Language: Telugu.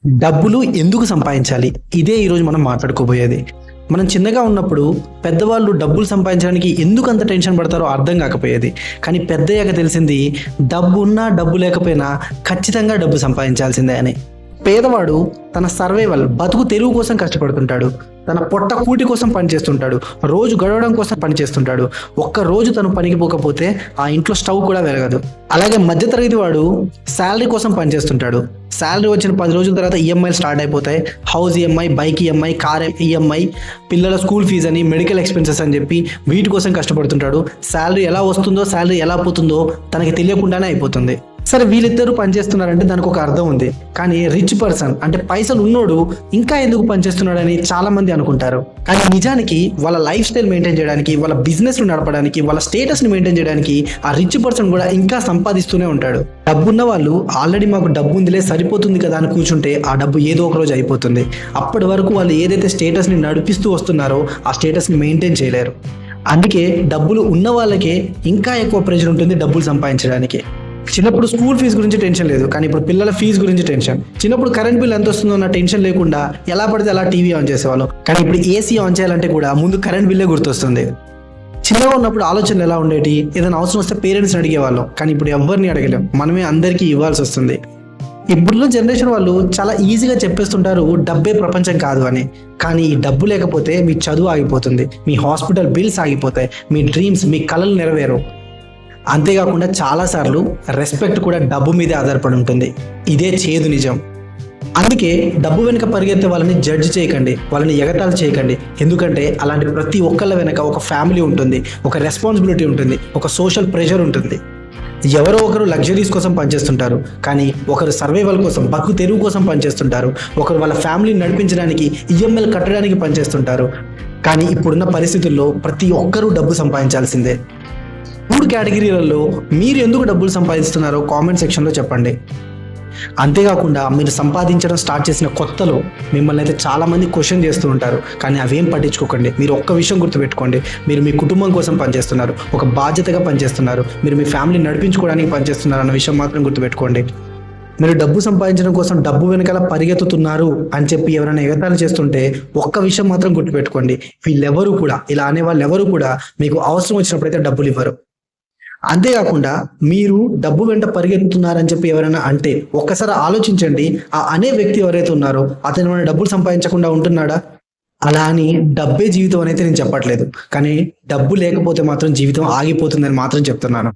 డబ్బులు ఎందుకు సంపాదించాలి? ఇదే ఈరోజు మనం మాట్లాడుకోబోయేది. మనం చిన్నగా ఉన్నప్పుడు పెద్దవాళ్ళు డబ్బులు సంపాదించడానికి ఎందుకు అంత టెన్షన్ పడతారో అర్థం కాకపోయేది. కానీ పెద్దయ్యాక తెలిసింది డబ్బు ఉన్నా డబ్బు లేకపోయినా ఖచ్చితంగా డబ్బు సంపాదించాల్సిందే అని. పేదవాడు తన సర్వైవల్ బతుకు తెరువు కోసం కష్టపడుతుంటాడు, తన పొట్ట కూటి కోసం పనిచేస్తుంటాడు, రోజు గడవడం కోసం పనిచేస్తుంటాడు. ఒక్క రోజు తను పనికి పోకపోతే ఆ ఇంట్లో స్టవ్ కూడా వెలగదు. అలాగే మధ్యతరగతి వాడు శాలరీ కోసం పనిచేస్తుంటాడు. శాలరీ వచ్చిన 10 రోజుల తర్వాత ఈఎంఐలు స్టార్ట్ అయిపోతాయి. House EMI, bike EMI, car EMI, పిల్లల స్కూల్ ఫీజు అని, మెడికల్ ఎక్స్పెన్సెస్ అని చెప్పి వీటి కోసం కష్టపడుతుంటాడు. శాలరీ ఎలా వస్తుందో, శాలరీ ఎలా పోతుందో తనకి తెలియకుండానే అయిపోతుంది. సరే, వీళ్ళిద్దరూ పనిచేస్తున్నారంటే దానికి ఒక అర్థం ఉంది. కానీ రిచ్ పర్సన్ అంటే పైసలు ఉన్నోడు ఇంకా ఎందుకు పనిచేస్తున్నాడని చాలా మంది అనుకుంటారు. కానీ నిజానికి వాళ్ళ లైఫ్ స్టైల్ మెయింటైన్ చేయడానికి, వాళ్ళ బిజినెస్ నడపడానికి, వాళ్ళ స్టేటస్ ని మెయింటైన్ చేయడానికి ఆ రిచ్ పర్సన్ కూడా ఇంకా సంపాదిస్తూనే ఉంటాడు. డబ్బున్న వాళ్ళు ఆల్రెడీ మాకు డబ్బు ఉందిలే సరిపోతుంది కదా అని కూర్చుంటే ఆ డబ్బు ఏదో ఒక రోజు అయిపోతుంది. అప్పటి వరకు వాళ్ళు ఏదైతే స్టేటస్ ని నడిపిస్తూ వస్తున్నారో ఆ స్టేటస్ ని మెయింటైన్ చేయలేరు. అందుకే డబ్బులు ఉన్న వాళ్ళకే ఇంకా ఎక్కువ ప్రెషర్ ఉంటుంది డబ్బులు సంపాదించడానికి. చిన్నప్పుడు స్కూల్ ఫీజు గురించి టెన్షన్ లేదు, కానీ ఇప్పుడు పిల్లల ఫీజు గురించి టెన్షన్. చిన్నప్పుడు కరెంట్ బిల్ ఎంత వస్తుందో అన్న టెన్షన్ లేకుండా ఎలా పడితే అలా టీవీ ఆన్ చేసేవాళ్ళం. కానీ ఇప్పుడు ఏసీ ఆన్ చేయాలంటే కూడా ముందు కరెంట్ బిల్లే గుర్తొస్తుంది. చిన్నగా ఉన్నప్పుడు ఆలోచనలు ఎలా ఉండేటి? ఏదైనా అవసరం వస్తే పేరెంట్స్ని అడిగేవాళ్ళం, కానీ ఇప్పుడు ఎవరిని అడగలేం, మనమే అందరికీ ఇవ్వాల్సి వస్తుంది. ఇప్పుడున్న జనరేషన్ వాళ్ళు చాలా ఈజీగా చెప్పేస్తుంటారు డబ్బే ప్రపంచం కాదు అని. కానీ ఈ డబ్బు లేకపోతే మీ చదువు ఆగిపోతుంది, మీ హాస్పిటల్ బిల్స్ ఆగిపోతాయి, మీ డ్రీమ్స్, మీ కలలు నెరవేరు. అంతేకాకుండా చాలాసార్లు రెస్పెక్ట్ కూడా డబ్బు మీదే ఆధారపడి ఉంటుంది. ఇదే చేదు నిజం. అందుకే డబ్బు వెనుక పరిగెత్తే వాళ్ళని జడ్జ్ చేయకండి, వాళ్ళని ఎగతాళి చేయకండి. ఎందుకంటే అలాంటి ప్రతి ఒక్కళ్ళ వెనక ఒక ఫ్యామిలీ ఉంటుంది, ఒక రెస్పాన్సిబిలిటీ ఉంటుంది, ఒక సోషల్ ప్రెషర్ ఉంటుంది. ఎవరో ఒకరు లగ్జరీస్ కోసం పనిచేస్తుంటారు, కానీ ఒకరు సర్వైవల్ కోసం, బతుకు తెరువు కోసం పనిచేస్తుంటారు. ఒకరు వాళ్ళ ఫ్యామిలీని నడిపించడానికి, ఈఎంఐలు కట్టడానికి పనిచేస్తుంటారు. కానీ ఇప్పుడున్న పరిస్థితుల్లో ప్రతి ఒక్కరూ డబ్బు సంపాదించాల్సిందే. 3 కేటగిరీలలో మీరు ఎందుకు డబ్బులు సంపాదిస్తున్నారో కామెంట్ సెక్షన్లో చెప్పండి. అంతేకాకుండా మీరు సంపాదించడం స్టార్ట్ చేసిన కొత్తలో మిమ్మల్ని అయితే చాలామంది క్వశ్చన్ చేస్తూ ఉంటారు, కానీ అవేం పట్టించుకోకండి. మీరు ఒక్క విషయం గుర్తుపెట్టుకోండి, మీరు మీ కుటుంబం కోసం పనిచేస్తున్నారు, ఒక బాధ్యతగా పనిచేస్తున్నారు, మీరు మీ ఫ్యామిలీని నడిపించుకోవడానికి పనిచేస్తున్నారు అన్న విషయం మాత్రం గుర్తుపెట్టుకోండి. మీరు డబ్బు సంపాదించడం కోసం డబ్బు వెనకాల పరిగెత్తుతున్నారు అని చెప్పి ఎవరైనా ఎగతాళి చేస్తుంటే ఒక్క విషయం మాత్రం గుర్తుపెట్టుకోండి, వీళ్ళెవరూ కూడా, ఇలా అనే వాళ్ళు ఎవరు కూడా మీకు అవసరం వచ్చినప్పుడైతే డబ్బులు ఇవ్వరు. అంతేకాకుండా మీరు డబ్బు వెంట పరిగెత్తుతున్నారని చెప్పి ఎవరైనా అంటే ఒక్కసారి ఆలోచించండి, ఆ అనే వ్యక్తి ఎవరైతే ఉన్నారో అతను మన డబ్బులు సంపాదించకుండా ఉంటున్నాడా? అలా అని డబ్బే జీవితం అనేది నేను చెప్పట్లేదు, కానీ డబ్బు లేకపోతే మాత్రం జీవితం ఆగిపోతుందని మాత్రం చెప్తున్నాను.